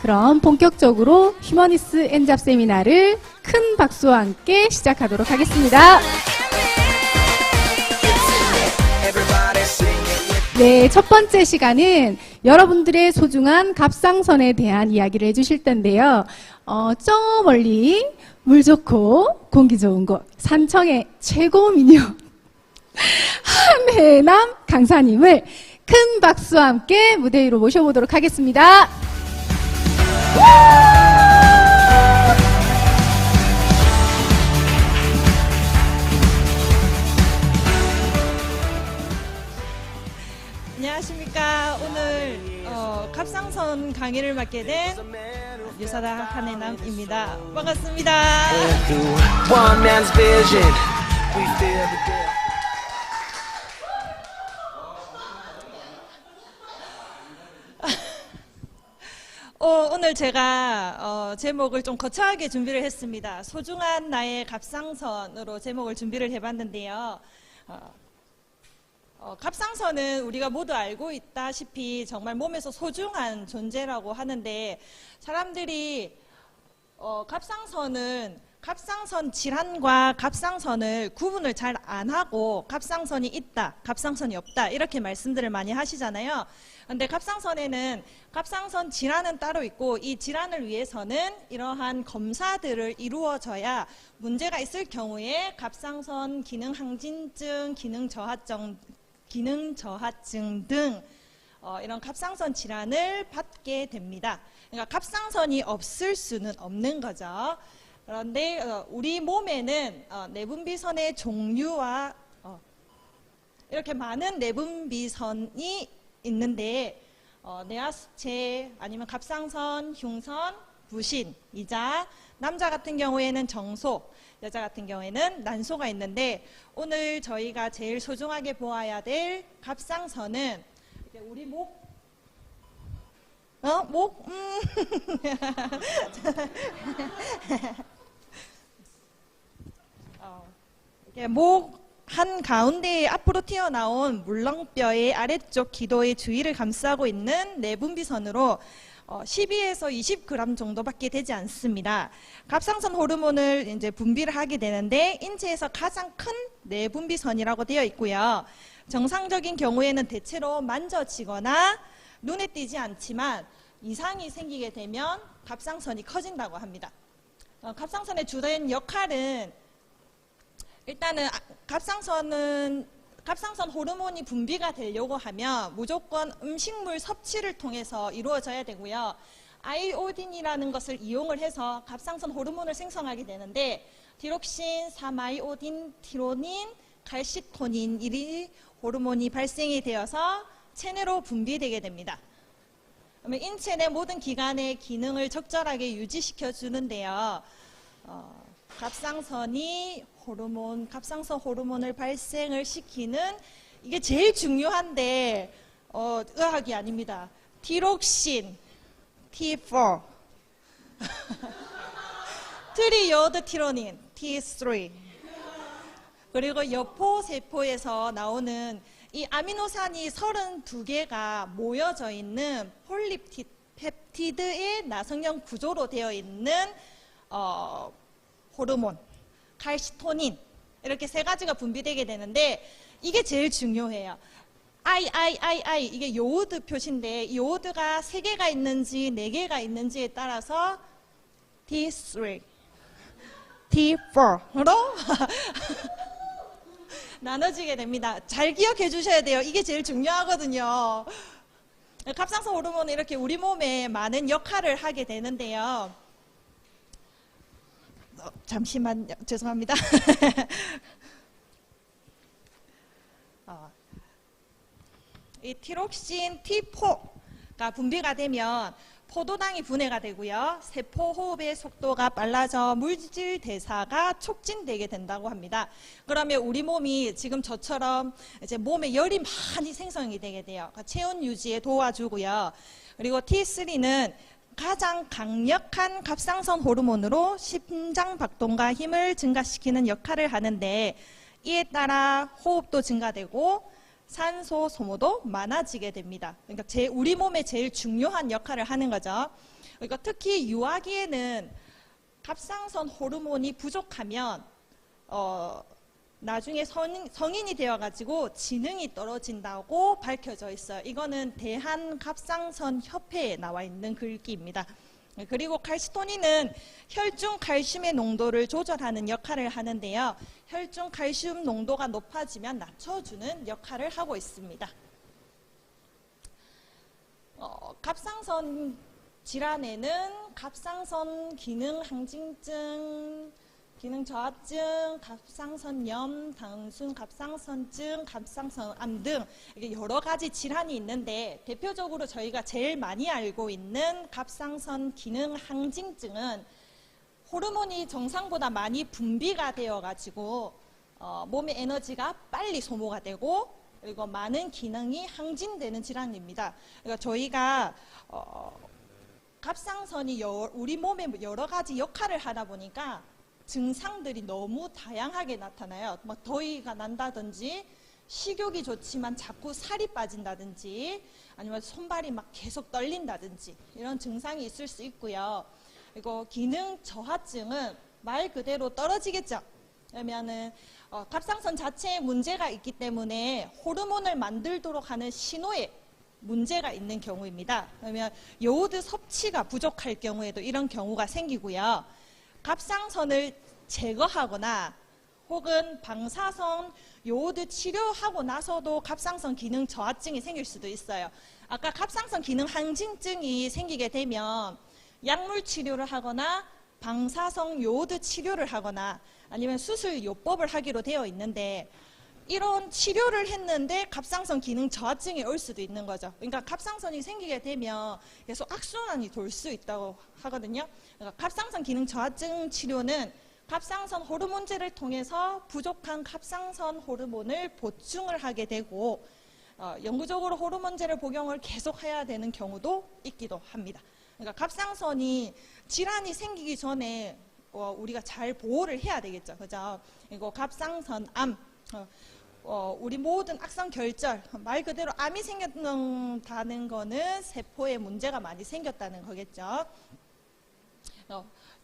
그럼 본격적으로 휴머니스 엔잡 세미나를 큰 박수와 함께 시작하도록 하겠습니다. 네, 첫 번째 시간은 여러분들의 소중한 갑상선에 대한 이야기를 해주실 텐데요. 저 멀리 물 좋고 공기 좋은 곳 산청의 최고 미녀 한혜남 강사님을 큰 박수와 함께 무대 위로 모셔보도록 하겠습니다. 안녕하십니까. 오늘 갑상선 강의를 맡게 된 유사다 한혜남입니다. 반갑습니다. One man's vision. We feel the day. 오늘 제가 제목을 좀 거창하게 준비를 했습니다. 소중한 나의 갑상선으로 제목을 준비를 해봤는데요. 갑상선은 우리가 모두 알고 있다시피 정말 몸에서 소중한 존재라고 하는데, 사람들이 갑상선 질환과 갑상선을 구분을 잘 안 하고 갑상선이 있다, 갑상선이 없다 이렇게 말씀들을 많이 하시잖아요. 근데 갑상선에는 갑상선 질환은 따로 있고, 이 질환을 위해서는 이러한 검사들을 이루어져야 문제가 있을 경우에 갑상선 기능 항진증, 기능 저하증 등 이런 갑상선 질환을 받게 됩니다. 그러니까 갑상선이 없을 수는 없는 거죠. 그런데 우리 몸에는 내분비선의 종류와 이렇게 많은 내분비선이 있는데, 내하수체 아니면 갑상선, 흉선, 부신, 이자, 남자 같은 경우에는 정소, 여자 같은 경우에는 난소가 있는데, 오늘 저희가 제일 소중하게 보아야 될 갑상선은 우리 목 목 한가운데 앞으로 튀어나온 물렁뼈의 아래쪽 기도의 주위를 감싸고 있는 내분비선으로 12에서 20g 정도밖에 되지 않습니다. 갑상선 호르몬을 이제 분비를 하게 되는데, 인체에서 가장 큰 내분비선이라고 되어 있고요. 정상적인 경우에는 대체로 만져지거나 눈에 띄지 않지만 이상이 생기게 되면 갑상선이 커진다고 합니다. 갑상선의 주된 역할은, 일단은 갑상선 호르몬이 분비가 되려고 하면 무조건 음식물 섭취를 통해서 이루어져야 되고요. 아이오딘이라는 것을 이용을 해서 갑상선 호르몬을 생성하게 되는데, 디록신, 3아이오딘, 티로닌, 칼시토닌 이 호르몬이 발생이 되어서 체내로 분비되게 됩니다. 그러면 인체 내 모든 기관의 기능을 적절하게 유지시켜 주는데요. 갑상선 호르몬을 발생을 시키는, 이게 제일 중요한데 의학이 아닙니다. 디록신, T4, 트리이오드 티로닌, T3, 그리고 여포 세포에서 나오는 이 아미노산이 32개가 모여져 있는 폴리펩티드의 나성형 구조로 되어 있는 호르몬, 칼시토닌, 이렇게 세 가지가 분비되게 되는데, 이게 제일 중요해요. I 이게 요오드 표시인데, 요오드가 3개가 있는지 4개가 있는지에 따라서 T3, T4로 나눠지게 됩니다. 잘 기억해 주셔야 돼요. 이게 제일 중요하거든요. 갑상선 호르몬은 이렇게 우리 몸에 많은 역할을 하게 되는데요. 잠시만요. 죄송합니다. 이 티록신 T4가 분비가 되면 포도당이 분해가 되고요. 세포 호흡의 속도가 빨라져 물질 대사가 촉진되게 된다고 합니다. 그러면 우리 몸이 지금 저처럼 이제 몸에 열이 많이 생성이 되게 돼요. 그러니까 체온 유지에 도와주고요. 그리고 T3는 가장 강력한 갑상선 호르몬으로 심장 박동과 힘을 증가시키는 역할을 하는데, 이에 따라 호흡도 증가되고 산소 소모도 많아지게 됩니다. 그러니까 우리 몸에 제일 중요한 역할을 하는 거죠. 그러니까 특히 유아기에는 갑상선 호르몬이 부족하면 나중에 성인이 되어가지고 지능이 떨어진다고 밝혀져 있어요. 이거는 대한갑상선협회에 나와 있는 글귀입니다. 그리고 칼시토닌은 혈중 칼슘의 농도를 조절하는 역할을 하는데요. 혈중 칼슘 농도가 높아지면 낮춰주는 역할을 하고 있습니다. 갑상선 질환에는 갑상선 기능 항진증, 기능 저하증, 갑상선염, 단순 갑상선증, 갑상선암 등 여러 가지 질환이 있는데 대표적으로 저희가 제일 많이 알고 있는 갑상선 기능 항진증은 호르몬이 정상보다 많이 분비가 되어가지고 몸의 에너지가 빨리 소모가 되고 그리고 많은 기능이 항진되는 질환입니다. 그러니까 저희가 갑상선이 우리 몸에 여러 가지 역할을 하다 보니까 증상들이 너무 다양하게 나타나요. 막 더위가 난다든지 식욕이 좋지만 자꾸 살이 빠진다든지 아니면 손발이 막 계속 떨린다든지 이런 증상이 있을 수 있고요. 그리고 기능 저하증은 말 그대로 떨어지겠죠. 왜냐하면 갑상선 자체에 문제가 있기 때문에 호르몬을 만들도록 하는 신호에 문제가 있는 경우입니다. 그러면 요오드 섭취가 부족할 경우에도 이런 경우가 생기고요. 갑상선을 제거하거나 혹은 방사선 요오드 치료하고 나서도 갑상선 기능 저하증이 생길 수도 있어요. 아까 갑상선 기능 항진증이 생기게 되면 약물 치료를 하거나 방사선 요오드 치료를 하거나 아니면 수술 요법을 하기로 되어 있는데 이런 치료를 했는데 갑상선 기능 저하증이 올 수도 있는 거죠. 그러니까 갑상선이 생기게 되면 계속 악순환이 돌 수 있다고 하거든요. 그러니까 갑상선 기능 저하증 치료는 갑상선 호르몬제를 통해서 부족한 갑상선 호르몬을 보충을 하게 되고 영구적으로 호르몬제를 복용을 계속 해야 되는 경우도 있기도 합니다. 그러니까 갑상선이 질환이 생기기 전에 우리가 잘 보호를 해야 되겠죠. 그죠? 이거 갑상선암 우리 모든 악성 결절, 말 그대로 암이 생겼다는 거는 세포에 문제가 많이 생겼다는 거겠죠.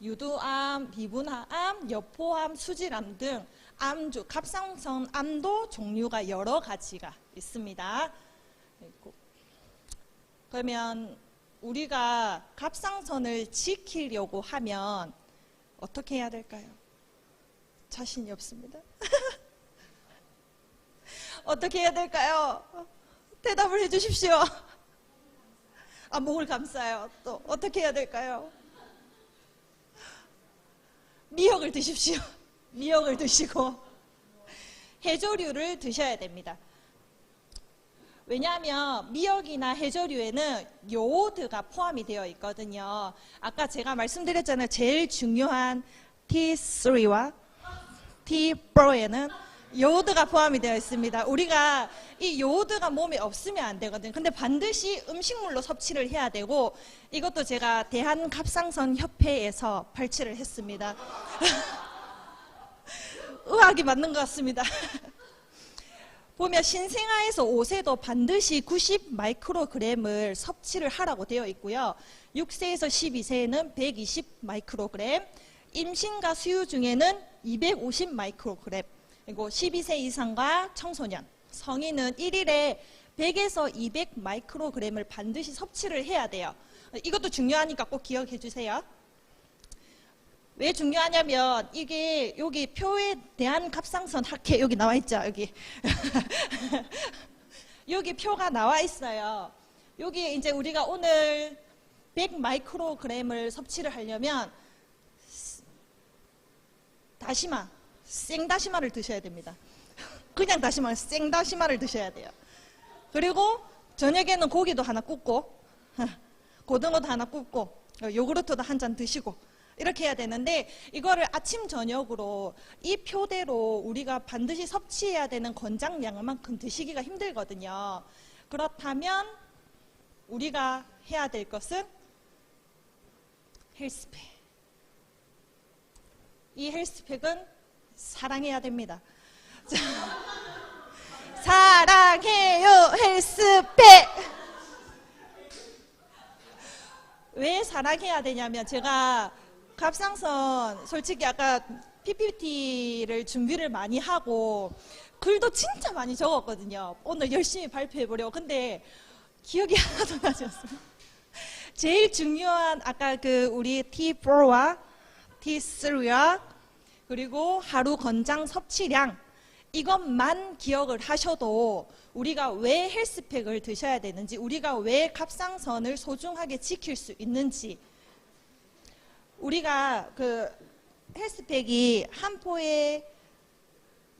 유두암, 비분화암, 여포암, 수질암 등 암주, 갑상선암도 종류가 여러 가지가 있습니다. 그러면 우리가 갑상선을 지키려고 하면 어떻게 해야 될까요? 자신이 없습니다. 어떻게 해야 될까요? 대답을 해 주십시오. 목을 감싸요. 또 어떻게 해야 될까요? 미역을 드십시오. 미역을 드시고 해조류를 드셔야 됩니다. 왜냐하면 미역이나 해조류에는 요오드가 포함이 되어 있거든요. 아까 제가 말씀드렸잖아요. 제일 중요한 T3와 T4에는 요오드가 포함이 되어 있습니다. 우리가 이 요오드가 몸에 없으면 안 되거든요. 근데 반드시 음식물로 섭취를 해야 되고 이것도 제가 대한갑상선협회에서 발췌를 했습니다. 의학이 맞는 것 같습니다. 보면 신생아에서 5세도 반드시 90 마이크로그램을 섭취를 하라고 되어 있고요. 6세에서 12세에는 120 마이크로그램, 임신과 수유 중에는 250 마이크로그램, 그리고 12세 이상과 청소년, 성인은 1일에 100에서 200 마이크로그램을 반드시 섭취를 해야 돼요. 이것도 중요하니까 꼭 기억해 주세요. 왜 중요하냐면 이게 여기 표에 대한 갑상선 학회 여기 나와 있죠. 여기 여기 표가 나와 있어요. 여기 이제 우리가 오늘 100 마이크로그램을 섭취를 하려면 다시마, 생다시마를 드셔야 됩니다. 그냥 다시마, 생다시마를 드셔야 돼요. 그리고 저녁에는 고기도 하나 굽고 고등어도 하나 굽고 요구르트도 한 잔 드시고 이렇게 해야 되는데 이거를 아침 저녁으로 이 표대로 우리가 반드시 섭취해야 되는 권장량만큼 드시기가 힘들거든요. 그렇다면 우리가 해야 될 것은 헬스팩. 이 헬스팩은 사랑해야 됩니다. 자, 사랑해요 헬스팩. 왜 사랑해야 되냐면 제가 갑상선 솔직히 아까 PPT를 준비를 많이 하고 글도 진짜 많이 적었거든요. 오늘 열심히 발표해보려고. 근데 기억이 하나도 나지 않습니다. 제일 중요한 아까 그 우리 T4와 T3와 그리고 하루 권장 섭취량 이것만 기억을 하셔도 우리가 왜 헬스팩을 드셔야 되는지, 우리가 왜 갑상선을 소중하게 지킬 수 있는지, 우리가 그 헬스팩이 한 포에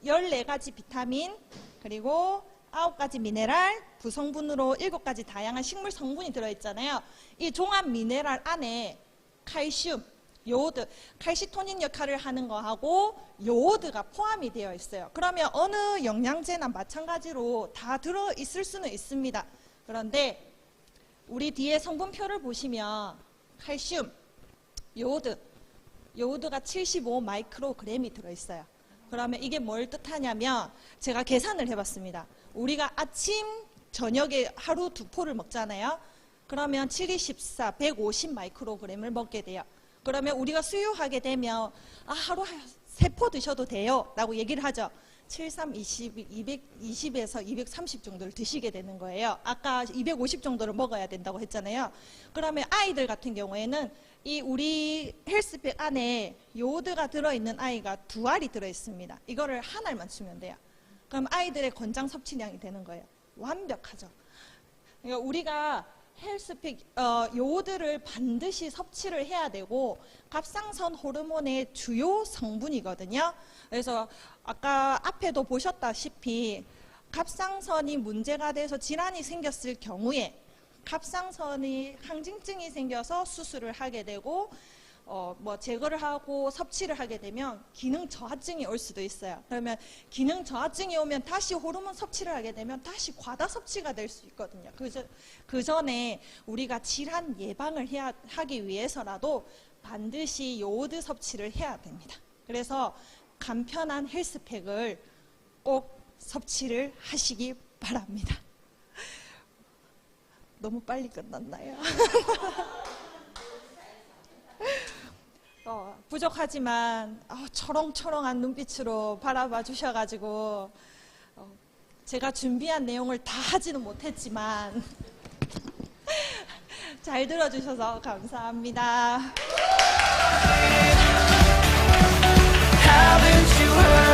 14가지 비타민 그리고 9가지 미네랄 구성분으로 7가지 다양한 식물 성분이 들어있잖아요. 이 종합 미네랄 안에 칼슘, 요오드, 칼시토닌 역할을 하는 거하고 요오드가 포함이 되어 있어요. 그러면 어느 영양제나 마찬가지로 다 들어있을 수는 있습니다. 그런데 우리 뒤에 성분표를 보시면 칼슘, 요오드가 75 마이크로그램이 들어있어요. 그러면 이게 뭘 뜻하냐면 제가 계산을 해봤습니다. 우리가 아침, 저녁에 하루 2포를 먹잖아요. 그러면 7, 2, 14, 150 마이크로그램을 먹게 돼요. 그러면 우리가 수유하게 되면 하루 3포 드셔도 돼요 라고 얘기를 하죠. 7, 3, 20, 220에서 230 정도를 드시게 되는 거예요. 아까 250 정도를 먹어야 된다고 했잖아요. 그러면 아이들 같은 경우에는 이 우리 헬스팩 안에 요오드가 들어있는 아이가 2알이 들어있습니다. 이거를 한 알만 주면 돼요. 그럼 아이들의 권장 섭취량이 되는 거예요. 완벽하죠. 그러니까 우리가 헬스팩 요오드를 반드시 섭취를 해야 되고 갑상선 호르몬의 주요 성분이거든요. 그래서 아까 앞에도 보셨다시피 갑상선이 문제가 돼서 질환이 생겼을 경우에 갑상선이 항진증이 생겨서 수술을 하게 되고 제거를 하고 섭취를 하게 되면 기능 저하증이 올 수도 있어요. 그러면 기능 저하증이 오면 다시 호르몬 섭취를 하게 되면 다시 과다 섭취가 될 수 있거든요. 그 전에 우리가 질환 예방을 하기 위해서라도 반드시 요오드 섭취를 해야 됩니다. 그래서 간편한 헬스팩을 꼭 섭취를 하시기 바랍니다. 너무 빨리 끝났나요? 부족하지만 초롱초롱한 눈빛으로 바라봐 주셔가지고 제가 준비한 내용을 다 하지는 못했지만 잘 들어주셔서 감사합니다. Haven't you heard?